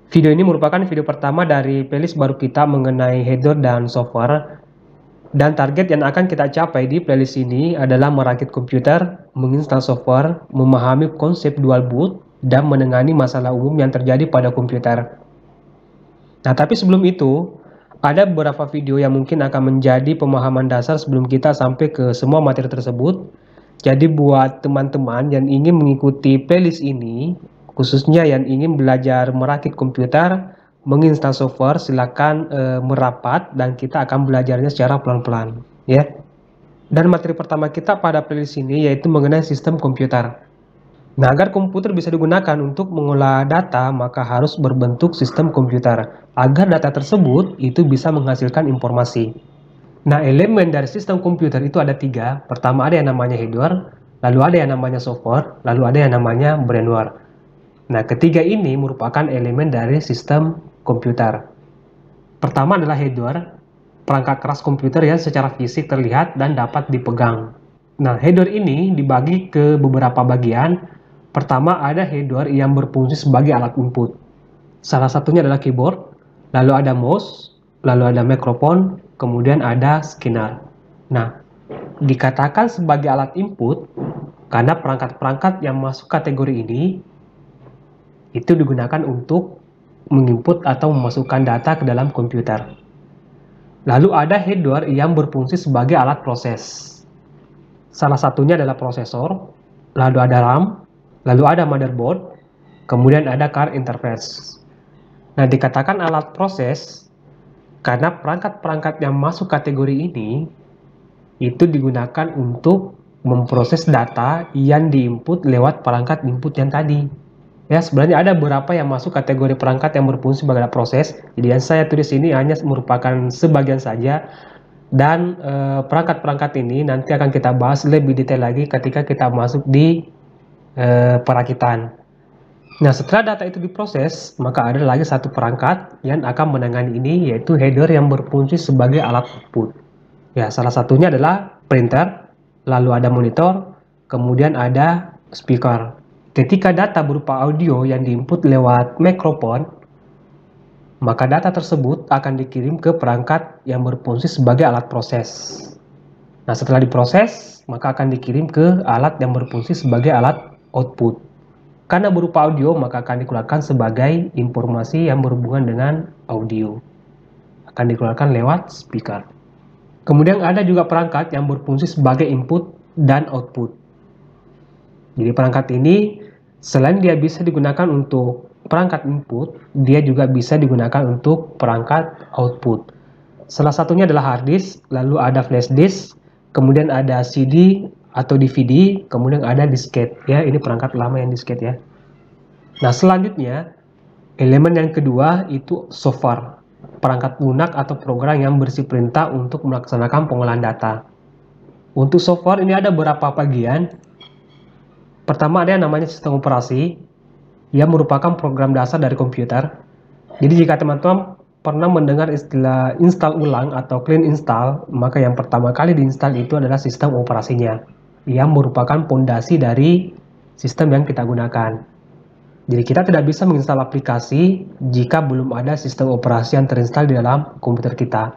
Video ini merupakan video pertama dari playlist baru kita mengenai header dan software. Dan target yang akan kita capai di playlist ini adalah merakit komputer, menginstal software, memahami konsep dual boot, dan menangani masalah umum yang terjadi pada komputer. Nah, tapi sebelum itu, ada beberapa video yang mungkin akan menjadi pemahaman dasar sebelum kita sampai ke semua materi tersebut. Jadi buat teman-teman yang ingin mengikuti playlist ini, khususnya yang ingin belajar merakit komputer, menginstal software, silakan merapat dan kita akan belajarnya secara pelan-pelan, ya. Dan materi pertama kita pada playlist ini yaitu mengenai sistem komputer. Nah, agar komputer bisa digunakan untuk mengolah data, maka harus berbentuk sistem komputer, agar data tersebut itu bisa menghasilkan informasi. Nah, elemen dari sistem komputer itu ada 3. Pertama ada yang namanya hardware, lalu ada yang namanya software, lalu ada yang namanya firmware. Nah, ketiga ini merupakan elemen dari sistem komputer. Pertama adalah hardware, perangkat keras komputer yang secara fisik terlihat dan dapat dipegang. Nah, hardware ini dibagi ke beberapa bagian. Pertama ada hardware yang berfungsi sebagai alat input. Salah satunya adalah keyboard, lalu ada mouse, lalu ada mikrofon, kemudian ada scanner. Nah, dikatakan sebagai alat input karena perangkat-perangkat yang masuk kategori ini itu digunakan untuk menginput atau memasukkan data ke dalam komputer. Lalu ada hardware yang berfungsi sebagai alat proses. Salah satunya adalah prosesor, lalu ada RAM, lalu ada motherboard, kemudian ada card interface. Nah, dikatakan alat proses karena perangkat-perangkat yang masuk kategori ini itu digunakan untuk memproses data yang diinput lewat perangkat input yang tadi. Ya, sebenarnya ada beberapa yang masuk kategori perangkat yang berfungsi sebagai alat proses. Jadi yang saya tulis ini hanya merupakan sebagian saja. Dan perangkat-perangkat ini nanti akan kita bahas lebih detail lagi ketika kita masuk di perakitan. Nah, setelah data itu diproses, maka ada lagi satu perangkat yang akan menangani ini, yaitu header yang berfungsi sebagai alat output. Ya, salah satunya adalah printer, lalu ada monitor, kemudian ada speaker. Ketika data berupa audio yang diinput lewat mikrofon, maka data tersebut akan dikirim ke perangkat yang berfungsi sebagai alat proses. Nah, setelah diproses, maka akan dikirim ke alat yang berfungsi sebagai alat output. Karena berupa audio, maka akan dikeluarkan sebagai informasi yang berhubungan dengan audio. Akan dikeluarkan lewat speaker. Kemudian ada juga perangkat yang berfungsi sebagai input dan output. Jadi perangkat ini, selain dia bisa digunakan untuk perangkat input, dia juga bisa digunakan untuk perangkat output. Salah satunya adalah hard disk, lalu ada flash disk, kemudian ada CD atau DVD, kemudian ada disket. Ya, ini perangkat lama yang disket ya. Nah, selanjutnya elemen yang kedua itu software, perangkat lunak atau program yang berisi perintah untuk melaksanakan pengolahan data. Untuk software ini ada beberapa bagian. Pertama ada yang namanya sistem operasi, yang merupakan program dasar dari komputer. Jadi jika teman-teman pernah mendengar istilah install ulang atau clean install, maka yang pertama kali diinstal itu adalah sistem operasinya, yang merupakan fondasi dari sistem yang kita gunakan. Jadi kita tidak bisa menginstal aplikasi jika belum ada sistem operasi yang terinstal di dalam komputer kita.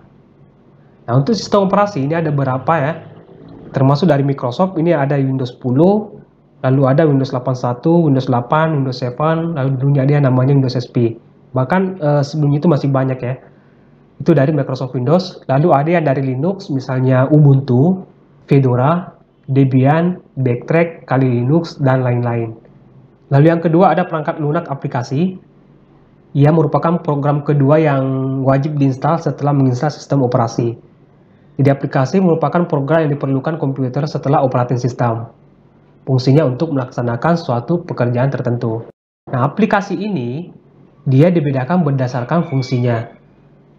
Nah, untuk sistem operasi ini ada beberapa ya, termasuk dari Microsoft ini ada Windows 10, lalu ada Windows 81, Windows 8, Windows 7, lalu dulunya dia namanya Windows XP. Bahkan sebelum itu masih banyak ya. Itu dari Microsoft Windows. Lalu ada yang dari Linux, misalnya Ubuntu, Fedora, Debian, Backtrack, Kali Linux, dan lain-lain. Lalu yang kedua ada perangkat lunak aplikasi. Ia merupakan program kedua yang wajib diinstal setelah menginstal sistem operasi. Jadi aplikasi merupakan program yang diperlukan komputer setelah operating system. Fungsinya untuk melaksanakan suatu pekerjaan tertentu. Nah, aplikasi ini dia dibedakan berdasarkan fungsinya.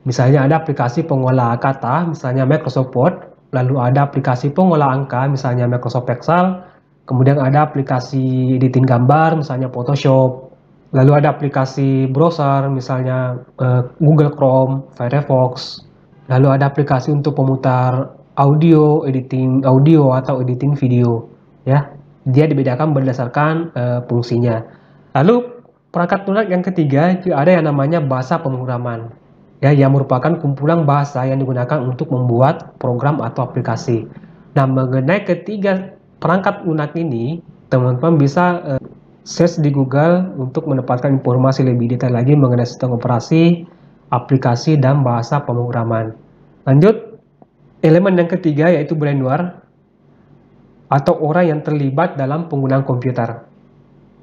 Misalnya ada aplikasi pengolah kata, misalnya Microsoft Word, lalu ada aplikasi pengolah angka, misalnya Microsoft Excel, kemudian ada aplikasi editing gambar, misalnya Photoshop, lalu ada aplikasi browser, misalnya Google Chrome, Firefox, lalu ada aplikasi untuk pemutar audio, editing audio atau editing video, ya. Dia dibedakan berdasarkan fungsinya. Lalu Perangkat lunak yang ketiga itu ada yang namanya bahasa pemrograman, ya, yang merupakan kumpulan bahasa yang digunakan untuk membuat program atau aplikasi. Nah, mengenai ketiga perangkat lunak ini, teman-teman bisa search di Google untuk mendapatkan informasi lebih detail lagi mengenai sistem operasi, aplikasi, dan bahasa pemrograman. Lanjut, elemen yang ketiga yaitu brainware atau orang yang terlibat dalam penggunaan komputer.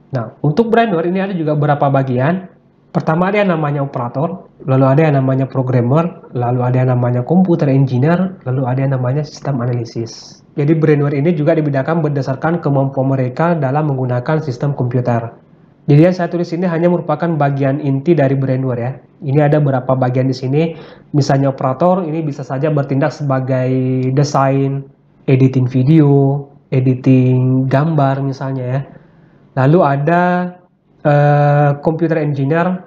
Nah, untuk brainware ini ada juga beberapa bagian. Pertama ada yang namanya operator, lalu ada yang namanya programmer, lalu ada yang namanya computer engineer, lalu ada yang namanya sistem analisis. Jadi brainware ini juga dibedakan berdasarkan kemampuan mereka dalam menggunakan sistem komputer. Jadi yang saya tulis ini hanya merupakan bagian inti dari brainware ya. Ini ada beberapa bagian di sini. Misalnya operator ini bisa saja bertindak sebagai desain, editing video, editing gambar misalnya ya. Lalu ada computer engineer,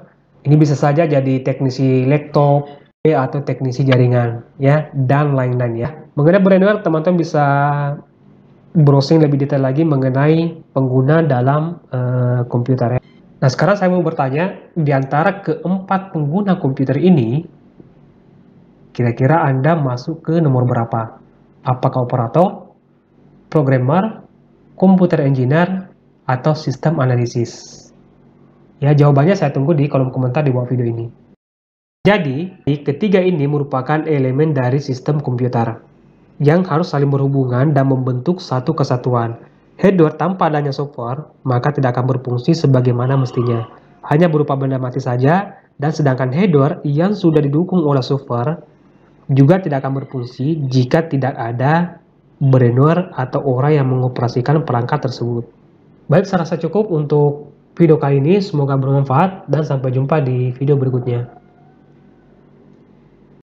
ini bisa saja jadi teknisi laptop atau teknisi jaringan ya, dan lain-lain ya. Mengenai brainware, teman-teman bisa browsing lebih detail lagi mengenai pengguna dalam komputer ya. Nah, sekarang saya mau bertanya, di antara keempat pengguna komputer ini, kira-kira Anda masuk ke nomor berapa? Apakah operator, programmer, computer engineer, atau sistem analisis? Ya, jawabannya saya tunggu di kolom komentar di bawah video ini. Jadi, ketiga ini merupakan elemen dari sistem komputer yang harus saling berhubungan dan membentuk satu kesatuan. Hardware tanpa adanya software, maka tidak akan berfungsi sebagaimana mestinya. Hanya berupa benda mati saja, dan sedangkan hardware yang sudah didukung oleh software juga tidak akan berfungsi jika tidak ada brainware atau orang yang mengoperasikan perangkat tersebut. Baik, saya rasa cukup untuk video kali ini. Semoga bermanfaat dan sampai jumpa di video berikutnya.